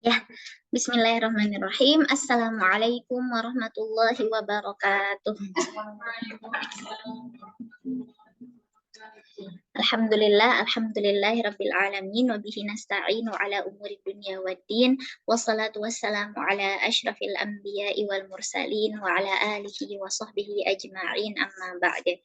Ya, bismillahirrahmanirrahim. Assalamualaikum warahmatullahi wabarakatuh. Alhamdulillahi rabbil alamin wa bihi nasta'inu ala umuri dunya waddin wassalatu wassalamu ala asyrafil anbiya'i wal mursalin wa ala alihi wa sahbihi ajma'in amma ba'du.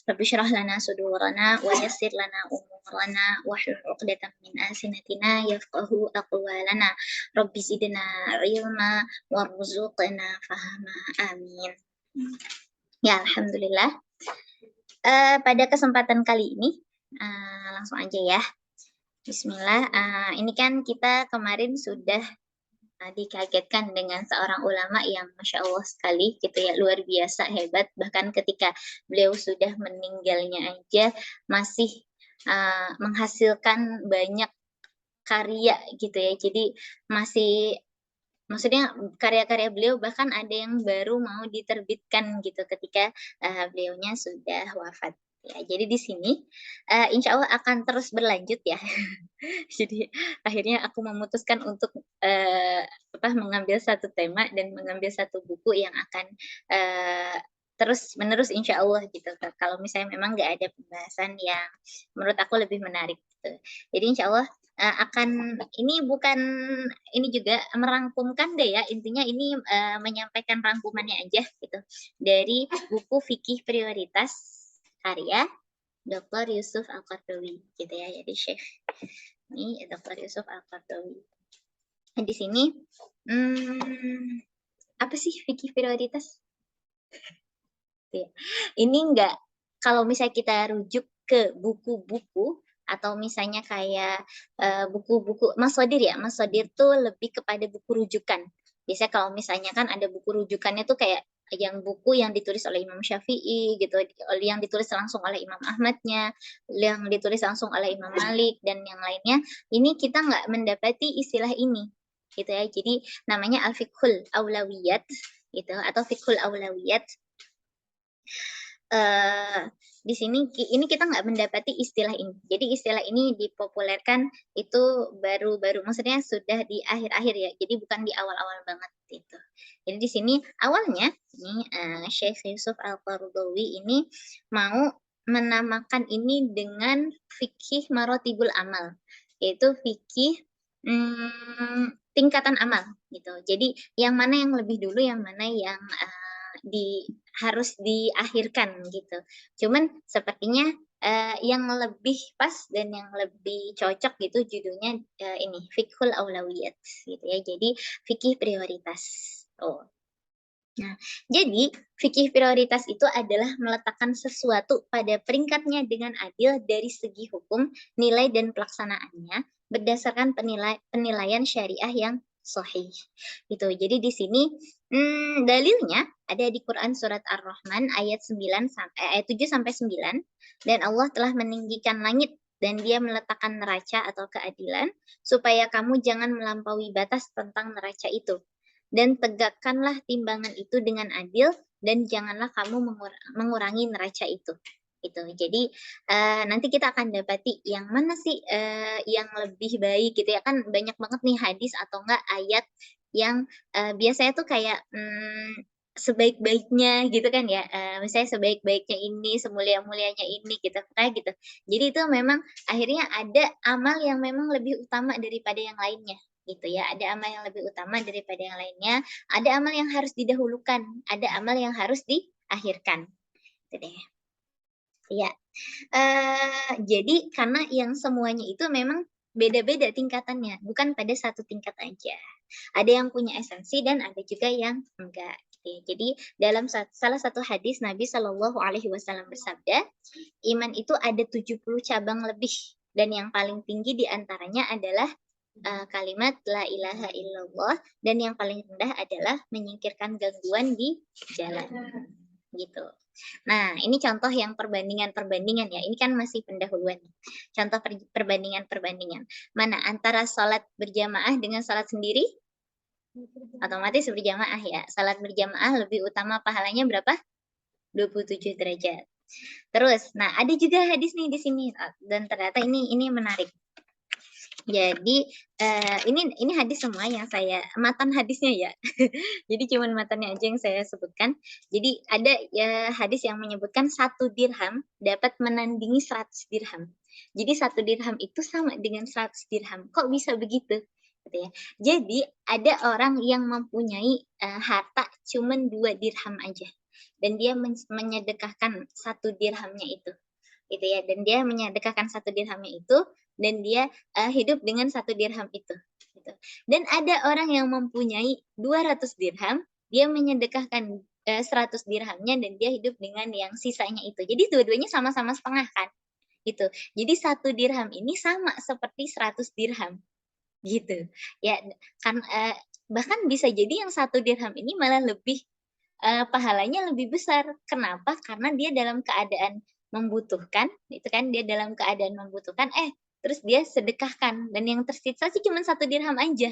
Rabbi syrah lana sudurana wa yassir lana umurana wa hlul 'uqdatam min alsinatina yafqahu aqwalana. Rabbi zidna ilma warzuqna fahma. Amin. Ya, alhamdulillah. Pada kesempatan kali ini langsung aja ya. Bismillah. Ini kan kita kemarin sudah dikagetkan dengan seorang ulama yang masya Allah sekali gitu ya, luar biasa hebat. Bahkan ketika beliau sudah meninggalnya aja masih menghasilkan banyak karya gitu ya. Jadi masih maksudnya karya-karya beliau bahkan ada yang baru mau diterbitkan gitu ketika beliaunya sudah wafat. Ya, jadi di sini insya Allah akan terus berlanjut ya. Jadi akhirnya aku memutuskan untuk mengambil satu tema dan mengambil satu buku yang akan terus menerus insya Allah gitu. Kalau misalnya memang nggak ada pembahasan yang menurut aku lebih menarik gitu. Jadi insya Allah akan ini bukan ini juga merangkumkan deh ya, intinya ini menyampaikan rangkumannya aja gitu dari buku Fikih Prioritas karya Dr. Yusuf Al-Qaradawi gitu ya. Jadi Syekh ini Dr. Yusuf Al-Qaradawi. Di sini apa sih fikih prioritas? Ini enggak, kalau misalnya kita rujuk ke buku-buku atau misalnya kayak buku-buku masodir ya, masodir tuh lebih kepada buku rujukan. Biasanya kalau misalnya kan ada buku rujukannya tuh kayak yang buku yang ditulis oleh Imam Syafi'i gitu, yang ditulis langsung oleh Imam Ahmadnya, yang ditulis langsung oleh Imam Malik dan yang lainnya. Ini kita nggak mendapati istilah ini gitu ya. Jadi namanya al-fiqhul aulawiyat gitu atau fiqhul aulawiyat. Di sini ini kita nggak mendapati istilah ini. Jadi istilah ini dipopulerkan itu baru-baru, maksudnya sudah di akhir-akhir ya. Jadi bukan di awal-awal banget gitu. Jadi di sini awalnya ini Syekh Yusuf Al-Qaradawi ini mau menamakan ini dengan fikih marotibul amal, yaitu fikih tingkatan amal gitu. Jadi yang mana yang lebih dulu, yang mana yang harus diakhirkan gitu. Cuman sepertinya yang lebih pas dan yang lebih cocok gitu judulnya ini fiqhul aulawiyat gitu ya. Jadi fikih prioritas. Oh. Nah, jadi fikih prioritas itu adalah meletakkan sesuatu pada peringkatnya dengan adil dari segi hukum, nilai dan pelaksanaannya berdasarkan penilaian syariah yang sahih. Gitu. Jadi di sini dalilnya ada di Quran surat Ar-Rahman ayat 7 sampai 9, dan Allah telah meninggikan langit dan dia meletakkan neraca atau keadilan supaya kamu jangan melampaui batas tentang neraca itu, dan tegakkanlah timbangan itu dengan adil dan janganlah kamu mengurangi neraca itu. Itu. Jadi nanti kita akan dapati yang mana sih yang lebih baik gitu ya, kan banyak banget nih hadis atau enggak ayat yang biasanya tuh kayak sebaik-baiknya gitu kan ya, misalnya sebaik-baiknya ini, semulia-mulianya ini gitu, kayak gitu. Jadi itu memang akhirnya ada amal yang memang lebih utama daripada yang lainnya gitu ya. Ada amal yang lebih utama daripada yang lainnya, ada amal yang harus didahulukan, ada amal yang harus diakhirkan. Gitu deh. Ya. Jadi karena yang semuanya itu memang beda-beda tingkatannya, bukan pada satu tingkat aja. Ada yang punya esensi dan ada juga yang enggak. Gitu ya. Jadi dalam salah satu hadis Nabi Shallallahu Alaihi Wasallam bersabda, iman itu ada 70 cabang lebih dan yang paling tinggi diantaranya adalah kalimat la ilaha illallah, dan yang paling rendah adalah menyingkirkan gangguan di jalan gitu. Nah, ini contoh yang perbandingan-perbandingan ya. Ini kan masih pendahuluan. Contoh perbandingan-perbandingan. Mana antara sholat berjamaah dengan sholat sendiri? Otomatis berjamaah ya. Sholat berjamaah lebih utama pahalanya berapa? 27 derajat. Terus, nah ada juga hadis nih di sini dan ternyata ini menarik. Jadi, ini hadis semua yang saya matan hadisnya ya. Jadi cuman matannya aja yang saya sebutkan. Jadi ada ya hadis yang menyebutkan 1 dirham dapat menandingi 100 dirham. Jadi 1 dirham itu sama dengan 100 dirham. Kok bisa begitu? Gitu ya. Jadi ada orang yang mempunyai, harta cuman 2 dirham aja dan dia menyedekahkan 1 dirhamnya itu. Gitu ya, dan dia menyedekahkan 1 dirhamnya itu, dan dia, hidup dengan 1 dirham itu, gitu. Dan ada orang yang mempunyai 200 dirham, dia menyedekahkan, 100 dirhamnya dan dia hidup dengan yang sisanya itu. Jadi dua-duanya sama-sama setengah kan, gitu. Jadi 1 dirham ini sama seperti 100 dirham, gitu. Ya, kan, bahkan bisa jadi yang 1 dirham ini malah lebih pahalanya lebih besar. Kenapa? Karena dia dalam keadaan membutuhkan, itu kan, dia dalam keadaan membutuhkan, terus dia sedekahkan dan yang tersisa sih cuma 1 dirham aja,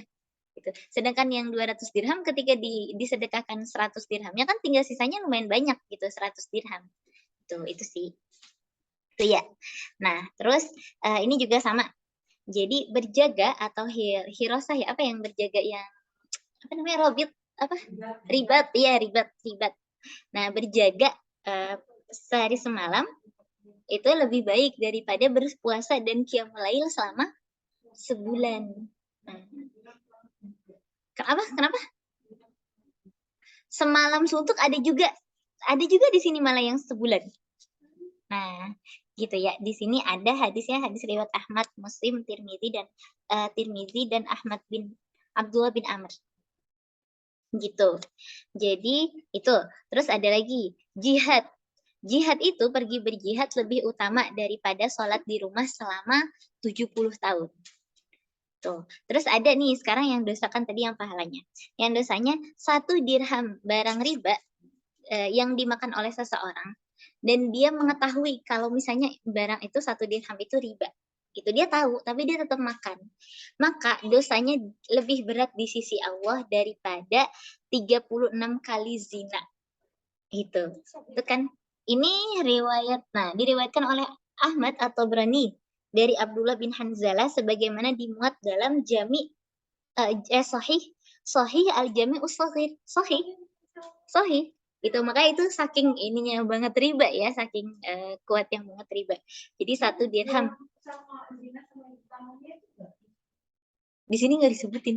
gitu. Sedangkan yang 200 dirham ketika disedekahkan 100 dirhamnya kan tinggal sisanya lumayan banyak gitu, 100 dirham. Itu sih. Itu ya. Nah, terus, ini juga sama. Jadi berjaga atau hirosah ya, apa yang berjaga yang apa namanya, apa? Ribat, iya ribat ribat. Nah, berjaga, sehari semalam itu lebih baik daripada berpuasa dan qiyamul lail selama sebulan. Nah, kenapa kenapa? Semalam suntuk ada juga di sini malah yang sebulan. Nah, gitu ya. Di sini ada hadisnya, hadis riwayat Ahmad, Muslim, Tirmizi dan Ahmad bin Abdullah bin Amr. Gitu. Jadi itu. Terus ada lagi jihad. Jihad itu pergi berjihad lebih utama daripada sholat di rumah selama 70 tahun. Tuh. Terus ada nih sekarang yang dosakan tadi yang pahalanya. Yang dosanya 1 dirham barang riba yang dimakan oleh seseorang dan dia mengetahui kalau misalnya barang itu 1 dirham itu riba. Itu dia tahu, tapi dia tetap makan. Maka dosanya lebih berat di sisi Allah daripada 36 kali zina. Itu kan ini diriwayatkan oleh Ahmad atau Brani dari Abdullah bin Hanzalah sebagaimana dimuat dalam Sahih Al-Jami' Us-Shaghir. Sahih. Itu makanya itu saking ininya banget riba ya, saking kuatnya banget riba. Jadi 1 dirham. Di sini nggak disebutin.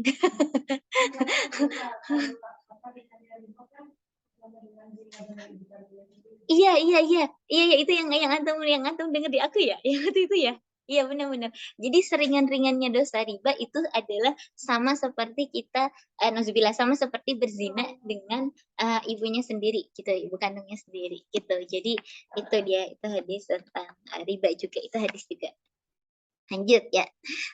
Iya iya iya. Iya iya itu yang antum denger di aku ya? Yang waktu itu ya? Iya benar-benar. Jadi seringan-ringannya dosa riba itu adalah sama seperti kita nauzubillah sama seperti berzina dengan ibunya sendiri gitu, ibu kandungnya sendiri gitu. Jadi itu dia, itu hadis tentang riba juga, itu hadis juga. Lanjut ya.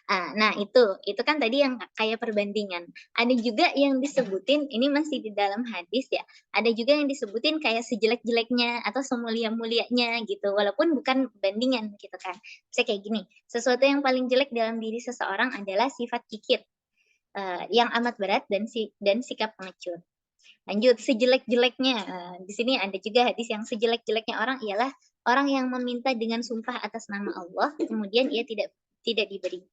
Nah itu kan tadi yang kayak perbandingan. Ada juga yang disebutin, ini masih di dalam hadis ya, ada juga yang disebutin kayak sejelek-jeleknya atau semulia-mulianya gitu, walaupun bukan bandingan gitu kan. Misalnya kayak gini, sesuatu yang paling jelek dalam diri seseorang adalah sifat kikir, yang amat berat dan sikap pengecut. Lanjut, sejelek-jeleknya, di sini ada juga hadis yang sejelek-jeleknya orang ialah orang yang meminta dengan sumpah atas nama Allah, kemudian ia tidak diberi.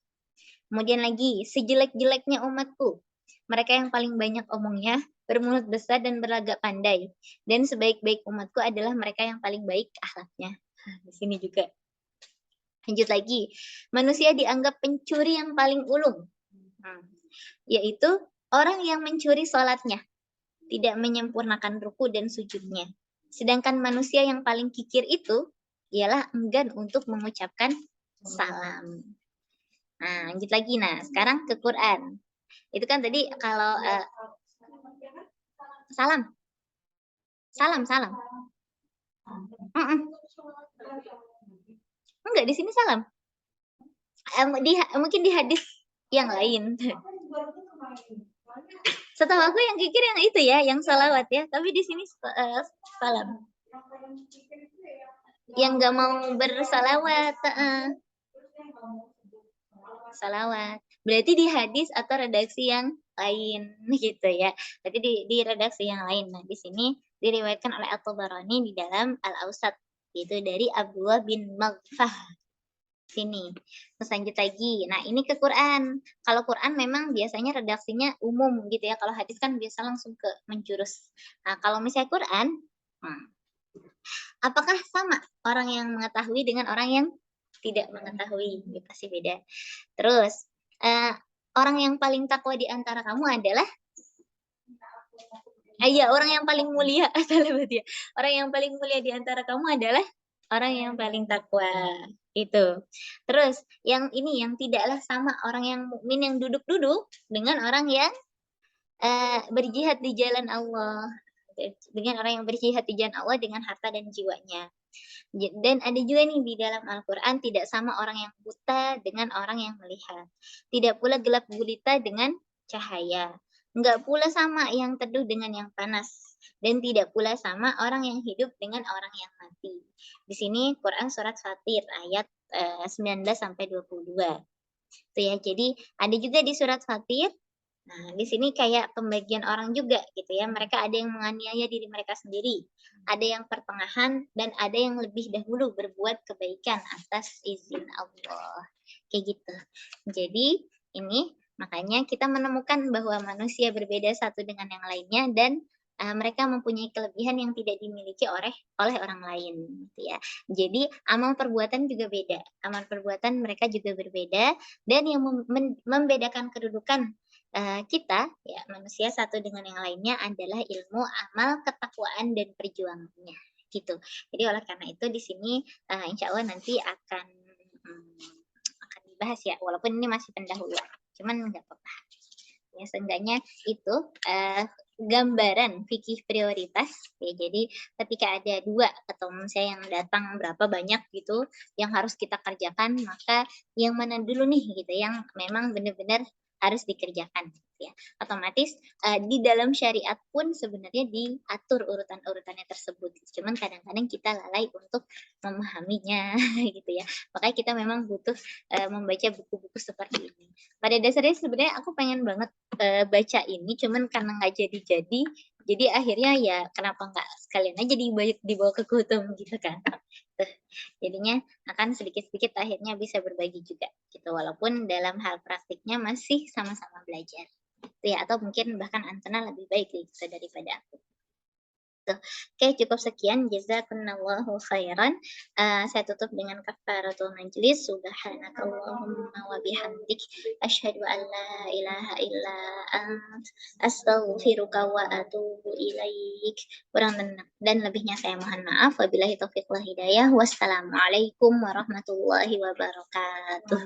Kemudian lagi, sejelek-jeleknya umatku, mereka yang paling banyak omongnya, bermulut besar dan berlagak pandai. Dan sebaik-baik umatku adalah mereka yang paling baik akhlaknya. Di sini juga. Lanjut lagi, manusia dianggap pencuri yang paling ulung, yaitu orang yang mencuri sholatnya, tidak menyempurnakan ruku dan sujudnya. Sedangkan manusia yang paling kikir itu ialah enggan untuk mengucapkan salam. Nah, lanjut lagi. Nah, sekarang ke Quran. Itu kan tadi kalau salam, salam. Mm-mm. Enggak, di sini salam. Mungkin di hadis yang lain. Setahu aku yang kikir yang itu ya, yang salawat ya. Tapi di sini salam. Yang nggak mau bersalawat. Salawat. Berarti di hadis atau redaksi yang lain gitu ya. Berarti di redaksi yang lain. Nah, di sini diriwayatkan oleh At-Tabarani di dalam Al-Awsat, itu dari Abdullah bin Maghfah. Sini. Terus lanjut lagi. Nah, ini ke Quran. Kalau Quran memang biasanya redaksinya umum gitu ya. Kalau hadis kan biasa langsung ke menjurus. Nah, kalau misalnya Quran, hmm, apakah sama orang yang mengetahui dengan orang yang tidak mengetahui? Ya, pasti beda. Terus, eee, orang yang paling takwa di antara kamu adalah iya, orang yang paling mulia, salah berarti ya. Orang yang paling mulia di antara kamu adalah orang yang paling takwa, itu. Terus yang ini, yang tidaklah sama orang yang mukmin yang duduk-duduk dengan orang yang, berjihad di jalan Allah, dengan orang yang berjihad di jalan Allah dengan harta dan jiwanya. Dan ada juga nih di dalam Al-Quran, tidak sama orang yang buta dengan orang yang melihat. Tidak pula gelap gulita dengan cahaya. Enggak pula sama yang teduh dengan yang panas. Dan tidak pula sama orang yang hidup dengan orang yang mati. Di sini Quran surat Fatir ayat 19 sampai 22. Tuh ya, jadi ada juga di surat Fatir. Nah, di sini kayak pembagian orang juga gitu ya. Mereka ada yang menganiaya diri mereka sendiri, ada yang pertengahan, dan ada yang lebih dahulu berbuat kebaikan atas izin Allah. Kayak gitu. Jadi ini makanya kita menemukan bahwa manusia berbeda satu dengan yang lainnya dan mereka mempunyai kelebihan yang tidak dimiliki oleh orang lain gitu ya. Jadi amal perbuatan juga beda. Amal perbuatan mereka juga berbeda dan yang membedakan kedudukan kita ya manusia satu dengan yang lainnya adalah ilmu, amal, ketakwaan dan perjuangannya gitu. Jadi oleh karena itu di sini insya Allah nanti akan dibahas ya walaupun ini masih pendahuluan. Cuman nggak apa-apa. Ya seenggaknya itu gambaran fikih prioritas ya. Jadi ketika ada 2 atau misalnya yang datang berapa banyak gitu yang harus kita kerjakan, maka yang mana dulu nih gitu yang memang benar-benar harus dikerjakan gitu ya. Otomatis di dalam syariat pun sebenarnya diatur urutan-urutannya tersebut. Cuman kadang-kadang kita lalai untuk memahaminya gitu ya. Makanya kita memang butuh membaca buku-buku seperti ini. Pada dasarnya sebenarnya aku pengen banget baca ini, cuman karena nggak jadi-jadi, jadi akhirnya ya kenapa nggak sekalian aja dibawa ke Kutum gitu kan. Tuh, jadinya akan sedikit-sedikit akhirnya bisa berbagi juga gitu, walaupun dalam hal praktiknya masih sama-sama belajar. Gitu ya, atau mungkin bahkan Antena lebih baik gitu daripada aku. Oke, cukup sekian, jazakumullahu khairan. Saya tutup dengan kafaratul majlis. Subhanakallahumma wa bihamdik asyhadu an la ilaha illa ant astaghfiruka wa atubu ilaik. Kurang dan lebihnya saya mohon maaf. Wabillahi taufiq wal hidayah. Wassalamualaikum warahmatullahi wabarakatuh.